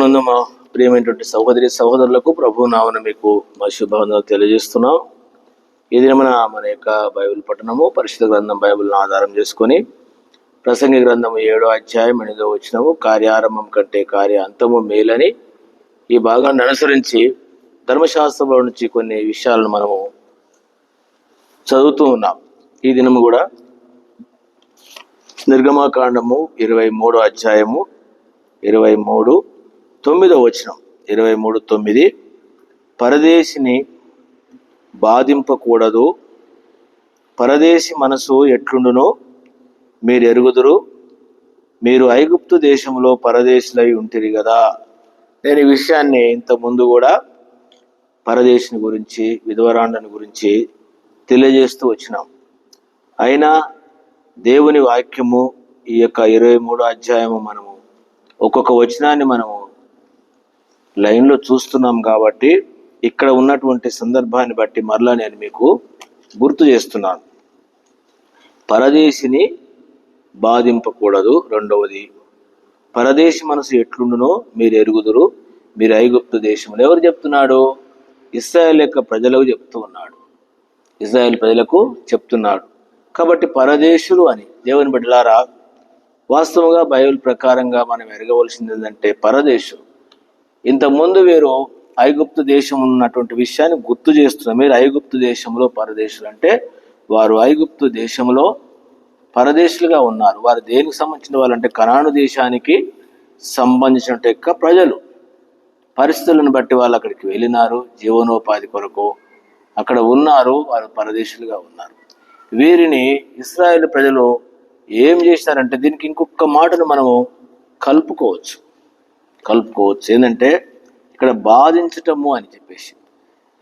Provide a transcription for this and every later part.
ప్రభునందు మా ప్రియమైనటువంటి సహోదరి సహోదరులకు ప్రభు నామన మీకు మా శుభవందనాలు తెలియజేస్తున్నాం. ఈ దినమున మన యొక్క బైబిల్ పఠనము పరిశుద్ధ గ్రంథం బైబిల్ను ఆధారం చేసుకొని ప్రసంగి గ్రంథము 7వ అధ్యాయం 8వ వచనము కార్యారంభం కంటే కార్య అంతము మేలని ఈ భాగాన్ని అనుసరించి ధర్మశాస్త్రంలో నుంచి కొన్ని విషయాలను మనము చదువుతూ ఉన్నాం. ఈ దినము కూడా నిర్గమాకాండము 23వ అధ్యాయము 23:9 వచనం 23:9 పరదేశిని బాధింపకూడదు, పరదేశి మనసు ఎట్లుండునో మీరు ఎరుగుదురు, మీరు ఐగుప్తు దేశంలో పరదేశులై ఉంటిరి కదా. నేను ఈ విషయాన్ని ఇంతకుముందు కూడా పరదేశిని గురించి విధవరాండని గురించి తెలియజేస్తూ వచ్చినాం. అయినా దేవుని వాక్యము ఈ యొక్క 23వ అధ్యాయము మనము ఒక్కొక్క వచనాన్ని మనము లైన్లో చూస్తున్నాం కాబట్టి ఇక్కడ ఉన్నటువంటి సందర్భాన్ని బట్టి మరలా నేను మీకు గుర్తు చేస్తున్నాను. పరదేశిని బాధింపకూడదు. రెండవది, పరదేశి మనసు ఎట్లుండునో మీరు ఎరుగుదురు, మీరు ఐగుప్తు దేశంలో. ఎవరు చెప్తున్నాడు? ఇశ్రాయేల్ యొక్క ప్రజలకు చెప్తూ ఉన్నాడు. ఇశ్రాయేల్ ప్రజలకు చెప్తున్నాడు. కాబట్టి పరదేశులు అని దేవుని బిడ్డలారా, వాస్తవంగా బైబిల్ ప్రకారంగా మనం ఎరగవలసింది ఏంటంటే పరదేశులు. ఇంతకుముందు వీరు ఐగుప్తు దేశం ఉన్నటువంటి విషయాన్ని గుర్తు చేస్తున్నారు. మీరు ఐగుప్తు దేశంలో పరదేశులు అంటే వారు ఐగుప్తు దేశంలో పరదేశులుగా ఉన్నారు. వారు దేనికి సంబంధించిన వాళ్ళంటే కనాను దేశానికి సంబంధించిన యొక్క ప్రజలు. పరిస్థితులను బట్టి వాళ్ళు అక్కడికి వెళ్ళినారు, జీవనోపాధి కొరకు అక్కడ ఉన్నారు, వారు పరదేశులుగా ఉన్నారు. వీరిని ఇశ్రాయేలు ప్రజలు ఏం చేశారంటే, దీనికి ఇంకొక మాటను మనము కలుపుకోవచ్చు. ఏంటంటే ఇక్కడ బాధించటము అని చెప్పేసి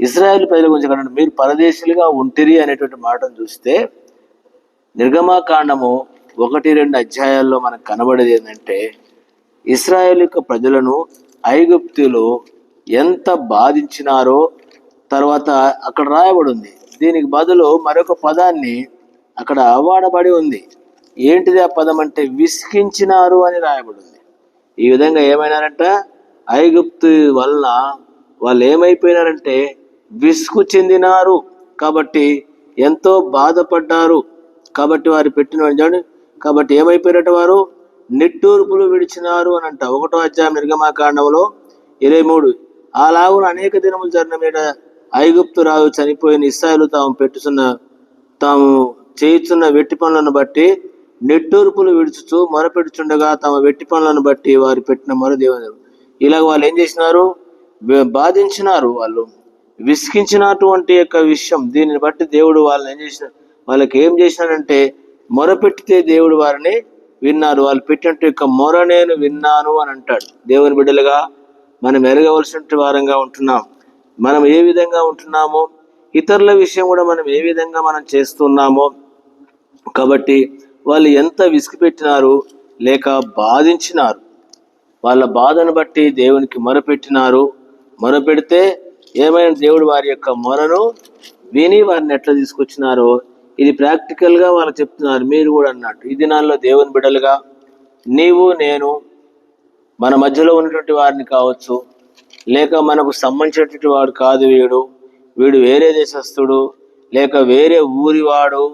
ఇశ్రాయేల్ ప్రజల గురించి ఇక్కడ మీరు పరదేశులుగా ఉంటిరి అనేటువంటి మాటను చూస్తే నిర్గమాకాండము 1-2 అధ్యాయాల్లో మనకు కనబడేది ఏంటంటే ఇశ్రాయేల్ యొక్క ప్రజలను ఐగుప్తులు ఎంత బాధించినారో తర్వాత అక్కడ రాయబడి ఉంది. దీనికి బదులు మరొక పదాన్ని అక్కడ వాడబడి ఉంది. ఏంటిది ఆ పదం అంటే విసికించినారు అని రాయబడి ఉంది. ఈ విధంగా ఏమైనారంట, ఐగుప్తు వలన వాళ్ళు ఏమైపోయినారంటే విసుగు చెందినారు. కాబట్టి ఎంతో బాధపడ్డారు. కాబట్టి వారు పెట్టిన కాబట్టి ఏమైపోయారట, వారు నిట్టూర్పులు విడిచినారు అని అంట. 1వ అధ్యాయం నిర్గమాకాండంలో 23 అలాగున అనేక దినములు జరిగిన మీద ఐగుప్తు రాజు చనిపోయిన ఇశ్రాయేలు తాము చేయుచున్న వెట్టి పనులను బట్టి నిట్టూర్పులు విడుచుచు మొరపెడుచుండగా తమ వెట్టి పనులను బట్టి వారు పెట్టిన మొర దేవుడు. ఇలాగ వాళ్ళు ఏం చేసినారు? బాధించినారు, వాళ్ళు విసికించినటువంటి యొక్క విషయం. దీనిని బట్టి దేవుడు వాళ్ళని ఏం చేసిన, వాళ్ళకి ఏం చేసినాడంటే మొరపెట్టితే దేవుడు వారిని విన్నారు. వాళ్ళు పెట్టినట్టు యొక్క మొర నేను విన్నాను అని అంటాడు. దేవుని బిడ్డలుగా మనం ఎరగవలసిన వారంగా ఉంటున్నాం. మనం ఏ విధంగా ఉంటున్నామో, ఇతరుల విషయం కూడా మనం ఏ విధంగా మనం చేస్తున్నామో. కాబట్టి వాళ్ళు ఎంత విసిగిపెట్టినారు లేక బాధించినారు, వాళ్ళ బాధను బట్టి దేవునికి మొరపెట్టినారు. మొరపెడితే ఏమైనా దేవుడు వారి యొక్క మొరను విని వారిని ఎట్లా తీసుకొచ్చినారో ఇది ప్రాక్టికల్గా వాళ్ళు చెప్తున్నారు. మీరు కూడా అన్నట్టు ఈ దినాల్లో దేవుని బిడ్డలుగా నీవు నేను మన మధ్యలో ఉన్నటువంటి వారిని కావచ్చు, లేక మనకు సంబంధించినటువంటి వాడు కాదు వీడు వేరే దేశస్థుడు, లేక వేరే ఊరివాడు,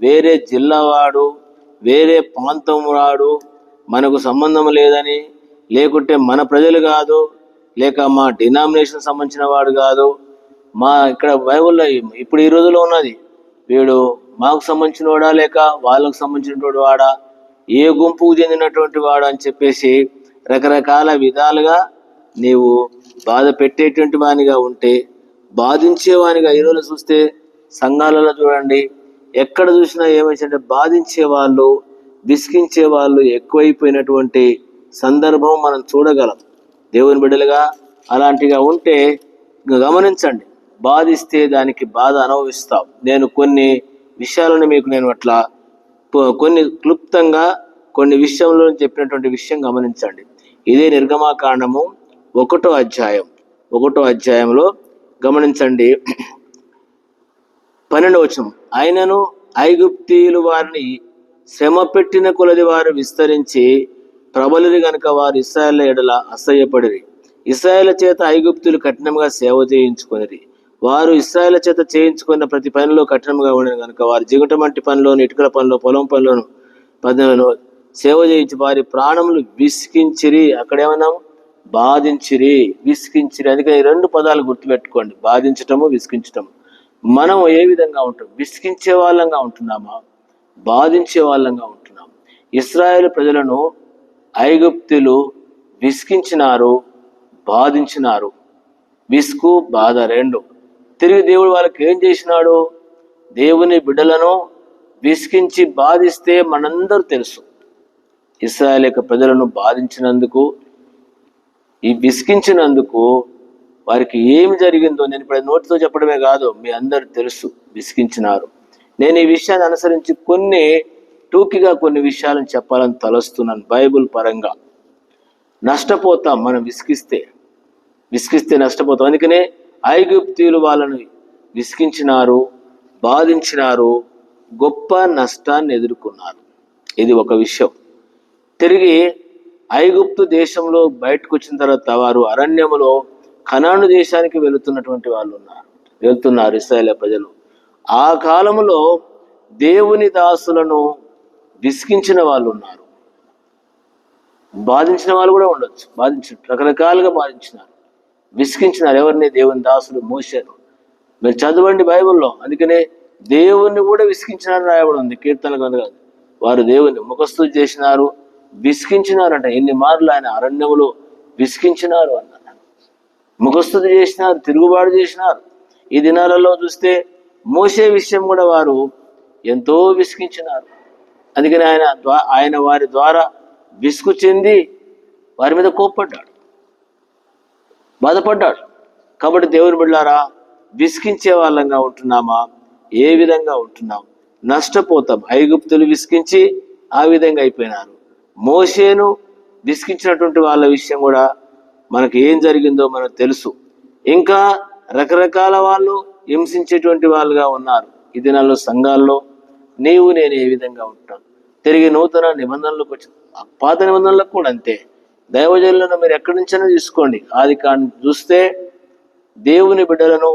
వేరే జిల్లావాడు, వేరే ప్రాంతం వాడు, మనకు సంబంధం లేదని, లేకుంటే మన ప్రజలు కాదు, లేక మా డినామినేషన్ సంబంధించిన వాడు కాదు, మా ఇక్కడ బైబిల్లో ఇప్పుడు ఈ రోజులో ఉన్నది వీడు మాకు సంబంధించిన వాడా లేక వాళ్ళకు సంబంధించినటువంటి వాడా, ఏ గుంపుకు చెందినటువంటి వాడు అని చెప్పేసి రకరకాల విధాలుగా నీవు బాధ పెట్టేటువంటి వానిగా ఉంటే, బాధించేవానిగా ఈరోజు చూస్తే సంఘాలలో చూడండి, ఎక్కడ చూసినా ఏమైందంటే బాధించే వాళ్ళు, విసిగించే వాళ్ళు ఎక్కువైపోయినటువంటి సందర్భం మనం చూడగలం. దేవుని బిడ్డలుగా అలాంటిగా ఉంటే గమనించండి, బాధిస్తే దానికి బాధ అనుభవిస్తాం. నేను కొన్ని విషయాలను మీకు అట్లా కొన్ని క్లుప్తంగా కొన్ని విషయంలో చెప్పినటువంటి విషయం గమనించండి. ఇదే నిర్గమాకాండము 1వ అధ్యాయంలో గమనించండి 12వ వచనం. ఆయనను ఐగుప్తీయులు వారిని శ్రమ పెట్టిన కొలది వారు విస్తరించి ప్రబలిరి గనుక వారు ఇశ్రాయేలు ఎడల అసహ్యపడిరి. ఇశ్రాయేలు చేత ఐగుప్తులు కఠినంగా సేవ చేయించుకొనిరి. వారు ఇశ్రాయేలు చేత చేయించుకున్న ప్రతి పనిలో కఠినంగా ఉండిన కనుక వారు జిగటమంటి పనిలోను, ఇటుకల పనిలో, పొలం పనిలోను సేవ చేయించి వారి ప్రాణములు విసికించిరి. అక్కడేమన్నాం? బాధించిరి, విసికించిరి. అందుకని ఈ 2 పదాలు గుర్తుపెట్టుకోండి, బాధించటము, విసికించటము. మనం ఏ విధంగా ఉంటాం? విసికించే వాళ్ళంగా ఉంటున్నామా, బాధించే వాళ్ళంగా ఉంటున్నాం? ఇశ్రాయేలు ప్రజలను ఐగుప్తులు విసికించినారు, బాధించినారు. విసుకు, బాధ 2. తిరిగి దేవుడు వాళ్ళకి ఏం చేసినాడు? దేవుని బిడ్డలను విసికించి బాధిస్తే మనందరూ తెలుసు. ఇశ్రాయేలు యొక్క ప్రజలను బాధించినందుకు, ఈ విసికించినందుకు వారికి ఏమి జరిగిందో నేను ఇప్పుడు నోటితో చెప్పడమే కాదు, మీ అందరు తెలుసు. విసికించినారు. నేను ఈ విషయాన్ని అనుసరించి టూకిగా కొన్ని విషయాలను చెప్పాలని తలస్తున్నాను. బైబుల్ పరంగా నష్టపోతాం మనం విసికిస్తే నష్టపోతాం. అందుకనే ఐగుప్తీయులు వాళ్ళను విసికించినారు, బాధించినారు, గొప్ప నష్టాన్ని ఎదుర్కొన్నారు. ఇది ఒక విషయం. తిరిగి ఐగుప్తు దేశంలో బయటకు వచ్చిన తర్వాత వారు అరణ్యములో కనాను దేశానికి వెళ్తున్నారు ఇశ్రాయేలు ప్రజలు. ఆ కాలములో దేవుని దాసులను విసికించిన వాళ్ళు ఉన్నారు, బాధించిన వాళ్ళు కూడా ఉండొచ్చు. రకరకాలుగా బాధించినారు, విసికించినారు. ఎవరిని? దేవుని దాసులు మోషేను. మీరు చదవండి బైబిల్లో. అందుకనే దేవుణ్ణి కూడా విసికించినారని రాయబడి ఉంది కీర్తనలు కనుక. వారు దేవుని ముఖస్తుతి చేసినారు, విసికించినారంట. ఎన్ని మార్లు ఆయన అరణ్యములో విసికించినారు అన్నారు. ముఖస్తుతి చేసినారు, తిరుగుబాటు చేసినారు. ఈ దినాలలో చూస్తే మోషే విషయం కూడా వారు ఎంతో విసికించినారు. అందుకని ఆయన వారి ద్వారా విసుగు చెంది వారి మీద కోప్పడ్డాడు, బాధపడ్డాడు. కాబట్టి దేవుని బిడ్డలారా, విసికించే వాళ్ళంగా ఉంటున్నామా? ఏ విధంగా ఉంటున్నాం? నష్టపోతాం. ఐగుప్తులు విసికించి ఆ విధంగా అయిపోయినారు. మోషేను విసికించినటువంటి వాళ్ళ విషయం కూడా మనకు ఏం జరిగిందో మనకు తెలుసు. ఇంకా రకరకాల వాళ్ళు హింసించేటువంటి వాళ్ళుగా ఉన్నారు ఈ దినాల్లో సంఘాల్లో. నేను ఏ విధంగా ఉంటాను? తిరిగి నూతన నిబంధనలకు వచ్చి, పాత నిబంధనలకు కూడా అంతే. దైవజనులను మీరు ఎక్కడి నుంచైనా తీసుకోండి. ఆదికాండం చూస్తే దేవుని బిడ్డలను,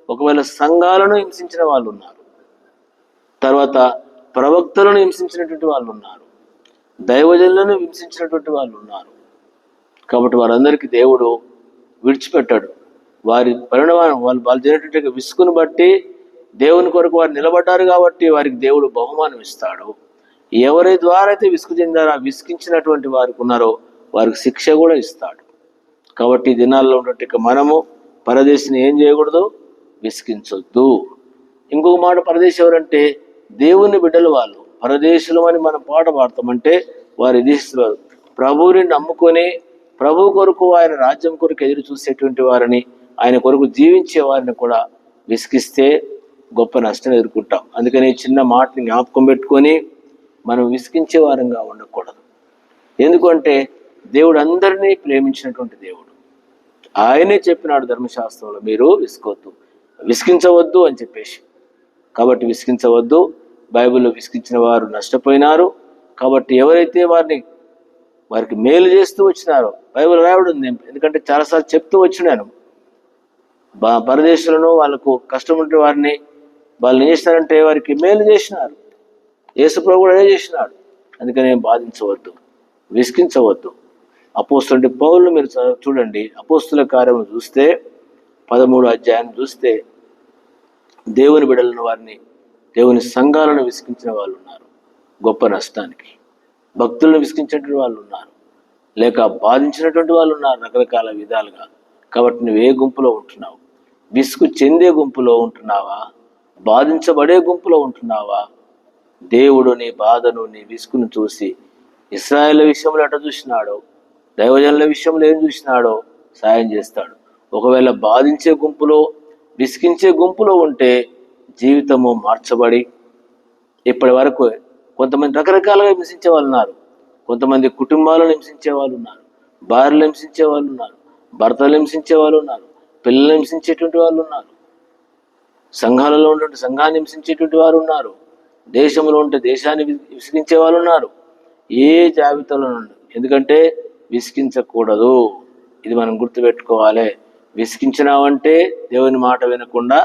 ఒకవేళ సంఘాలను హింసించిన వాళ్ళు ఉన్నారు, తర్వాత ప్రవక్తలను హింసించినటువంటి వాళ్ళు ఉన్నారు, దైవజనులను హింసించినటువంటి వాళ్ళు ఉన్నారు. కాబట్టి వారందరికీ దేవుడు విడిచిపెట్టాడు. వారి పరిణామం వాళ్ళు జరిగినటువంటి విసుగును బట్టి దేవుని కొరకు వారు నిలబడ్డారు కాబట్టి వారికి దేవుడు బహుమానం ఇస్తాడు. ఎవరి ద్వారా అయితే విసుగు చెందారో, విసికించినటువంటి వారికి ఉన్నారో వారికి శిక్ష కూడా ఇస్తాడు. కాబట్టి ఈ దినాల్లో ఉన్నట్టు మనము పరదేశిని ఏం చేయకూడదు? విసికించొద్దు. ఇంకొక మాట, పరదేశం ఎవరంటే దేవుని బిడ్డలు. వాళ్ళు పరదేశులు అని మనం పాట పాడతామంటే వారు ఎదిరిస్తున్నారు. ప్రభువుని నమ్ముకొని ప్రభు కొరకు, ఆయన రాజ్యం కొరకు ఎదురు చూసేటువంటి వారిని, ఆయన కొరకు జీవించే వారిని కూడా విసిగిస్తే గొప్ప నష్టం ఎదుర్కొంటాం. అందుకని చిన్న మాటని జ్ఞాపకం పెట్టుకొని మనం విసిగించే వారంగా ఉండకూడదు. ఎందుకంటే దేవుడు అందరినీ ప్రేమించినటువంటి దేవుడు. ఆయనే చెప్పినాడు ధర్మశాస్త్రంలో, మీరు విసిగించవద్దు అని చెప్పేసి. కాబట్టి విసిగించవద్దు. బైబిల్లో విసిగించిన వారు నష్టపోయినారు. కాబట్టి ఎవరైతే వారికి మేలు చేస్తూ వచ్చినారో, బైబిల్ రాయబడి ఉంది. ఎందుకంటే చాలాసార్లు చెప్తూ వచ్చినాను, పరదేశులను, వాళ్ళకు కష్టం ఉంటే వారిని వాళ్ళు ఏం చేసినారంటే వారికి మేలు చేసినారు. యేసుప్రభువు కూడా అదే చేసినాడు. అందుకని బాధించవద్దు, విసిగించవద్దు. అపోస్తులుంటే పౌలు మీరు చూడండి, అపోస్తుల కార్యము చూస్తే 13వ అధ్యాయం చూస్తే దేవుని బిడ్డలను, వారిని, దేవుని సంఘాలను విసిగించిన వాళ్ళు ఉన్నారు గొప్ప నష్టానికి. భక్తులను విసిగించినటువంటి వాళ్ళు ఉన్నారు, లేక బాధించినటువంటి వాళ్ళు ఉన్నారు రకరకాల విధాలుగా. కాబట్టి నువ్వు ఏ గుంపులో ఉంటున్నావు? విసుగు చెందే గుంపులో ఉంటున్నావా? బాధించబడే గుంపులో ఉంటున్నావా? దేవుడు నీ బాధను, నీ విసుగును చూసి ఇశ్రాయేలు విషయంలో ఎట్లా చూసినాడో, దైవజనుల విషయంలో ఏం చూసినాడో సాయం చేస్తాడు. ఒకవేళ బాధించే గుంపులో, విసిగించే గుంపులో ఉంటే జీవితము మార్చబడి, ఇప్పటి వరకు కొంతమంది రకరకాలుగా హింసించే వాళ్ళు ఉన్నారు. కొంతమంది కుటుంబాలను హింసించే వాళ్ళు ఉన్నారు, భార్యలు హింసించే వాళ్ళు ఉన్నారు, భర్తలు హింసించే వాళ్ళు ఉన్నారు, పిల్లలు హింసించేటువంటి వాళ్ళు ఉన్నారు, సంఘాలలో ఉంటే సంఘాన్ని హింసించేటువంటి వారు ఉన్నారు, దేశంలో ఉంటే దేశాన్ని విసిగించే వాళ్ళు ఉన్నారు. ఏ జాబితాలో నుండి ఎందుకంటే విసిగించకూడదు. ఇది మనం గుర్తుపెట్టుకోవాలి. విసిగించినావంటే దేవుని మాట వినకుండా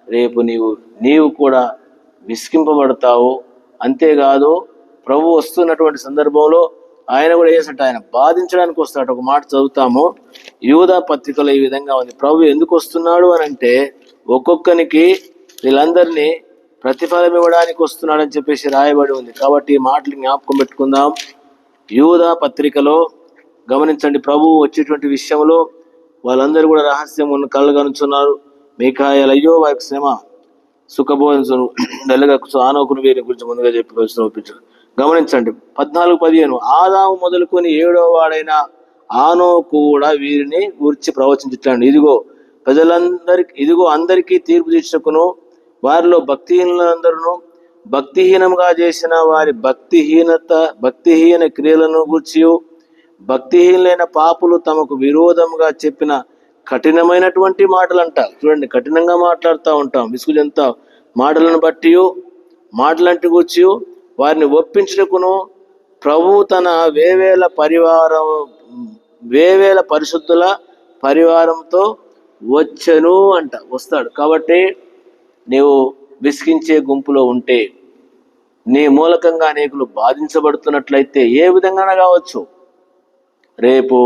రేపు నీవు కూడా విసిగింపబడతావు. అంతేకాదు ప్రభు వస్తున్నటువంటి సందర్భంలో ఆయన కూడా చేసినట్టు ఆయన బాధించడానికి వస్తాడు. ఒక మాట చదువుతాము, యూదా పత్రికలో ఈ విధంగా ఉంది. ప్రభు ఎందుకు వస్తున్నాడు అని అంటే ఒక్కొక్కరికి వీళ్ళందరినీ ప్రతిఫలం ఇవ్వడానికి వస్తున్నాడని చెప్పేసి రాయబడి ఉంది. కాబట్టి ఈ మాటలు జ్ఞాపకం పెట్టుకుందాం. యూదా పత్రికలో గమనించండి, ప్రభువు వచ్చేటువంటి విషయంలో వాళ్ళందరూ కూడా రహస్యం ఉన్న కళ్ళు కనుచున్నారు. మీకాయలయ్యో వారికి శ్రమ సుఖబోధను నెలగా ఆనోకును వీరి గురించి ముందుగా చెప్పి ఒప్పించారు. గమనించండి 14:15, ఆదాము మొదలుకొని 7వ వాడైన ఆనోకు కూడా వీరిని గురించి ప్రవచించాడు. ఇదిగో అందరికీ తీర్పు తీర్చుకును, వారిలో భక్తిహీనులందరూ భక్తిహీనంగా చేసిన వారి భక్తిహీన క్రియలను గూర్చి, భక్తిహీనులైన పాపులు తమకు విరోధంగా చెప్పిన కఠినమైనటువంటి మాటలు అంట. చూడండి, కఠినంగా మాట్లాడుతూ ఉంటాం. విసుగు చెందుతా మాటలను బట్టి మాటలంటి గూర్చి వారిని ఒప్పించుటకును ప్రభు తన వేవేల పరిశుద్ధుల పరివారంతో వచ్చెను అంట. వస్తాడు. కాబట్టి నీవు విసిగించే గుంపులో ఉంటే, నీ మూలకంగా అనేకులు బాధించబడుతున్నట్లయితే ఏ విధంగా కావచ్చు, రేపు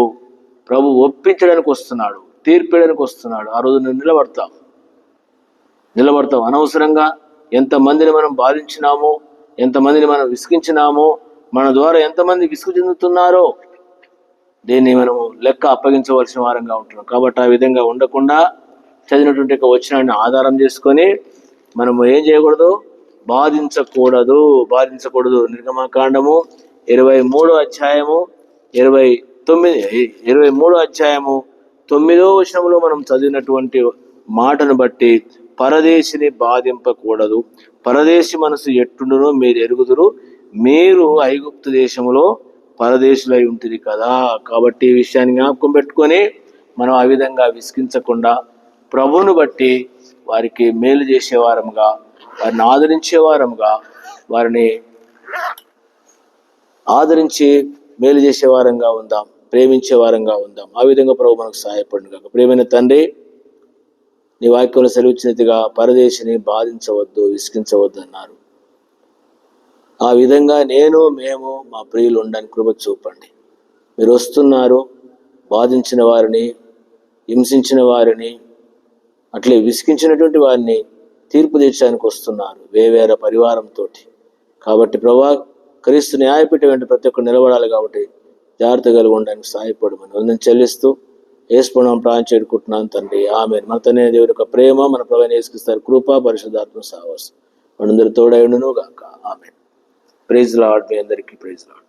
ప్రభు ఒప్పించడానికి వస్తున్నాడు, తీర్పడానికి వస్తున్నాడు. ఆ రోజు నువ్వు నిలబడతావు. అనవసరంగా ఎంతమందిని మనం బాధించినామో, ఎంతమందిని మనం విసిగించినామో, మన ద్వారా ఎంతమంది విసుగు చెందుతున్నారో దీన్ని మనము లెక్క అప్పగించవలసిన వారంగా ఉంటున్నాం. కాబట్టి ఆ విధంగా ఉండకుండా చదివినటువంటి వచనాన్ని ఆధారం చేసుకొని మనము ఏం చేయకూడదు, బాధించకూడదు. నిర్గమకాండము 23వ అధ్యాయము 23వ అధ్యాయము 9వ వచనంలో మనం చదివినటువంటి మాటను బట్టి పరదేశిని బాధింపకూడదు. పరదేశి మనసు ఎట్టుండునో మీరు ఎరుగుదురు, మీరు ఐగుప్తు దేశంలో పరదేశులై ఉంటుంది కదా. కాబట్టి ఈ విషయాన్ని జ్ఞాపకం పెట్టుకొని మనం ఆ విధంగా విసిగించకుండా ప్రభువును బట్టి వారికి మేలు చేసేవారముగా, వారిని ఆదరించి మేలు చేసేవారంగా ఉందాం, ప్రేమించే వారంగా ఉందాం. ఆ విధంగా ప్రభు మనకు సహాయపడును గాక. ప్రేమైన తండ్రి, నీ వాక్యంలో సెలవిచ్చినట్టుగా పరదేశిని బాధించవద్దు, విసిగించవద్దు అన్నారు. ఆ విధంగా మేము మా ప్రియులు ఉండడానికి కృప చూపండి. మీరు వస్తున్నారు, బాధించిన వారిని, హింసించిన వారిని, అట్లే విసిగించినటువంటి వారిని తీర్పు తీర్చడానికి వస్తున్నారు వేవేర పరివారంతో. కాబట్టి ప్రభా, క్రీస్తు న్యాయపీఠం వెంట ప్రతి ఒక్కరు నిలబడాలి. కాబట్టి జాగ్రత్త కలిగి ఉండడానికి సహాయపడమని వందనం చెల్లిస్తూ యేసునామమున ప్రార్థన చేడుకుంటున్నాను తండ్రి, ఆమేన్. మన తండ్రి దేవుని యొక్క ప్రేమ, మన ప్రభువైన యేసుక్రీస్తు కృప, పరిశుద్ధాత్మ సహవాసం మనందరి తోడై ఉండును గాక. ఆమేన్. Praise lord. మీ అందరికీ ప్రైజ్ లార్డ్.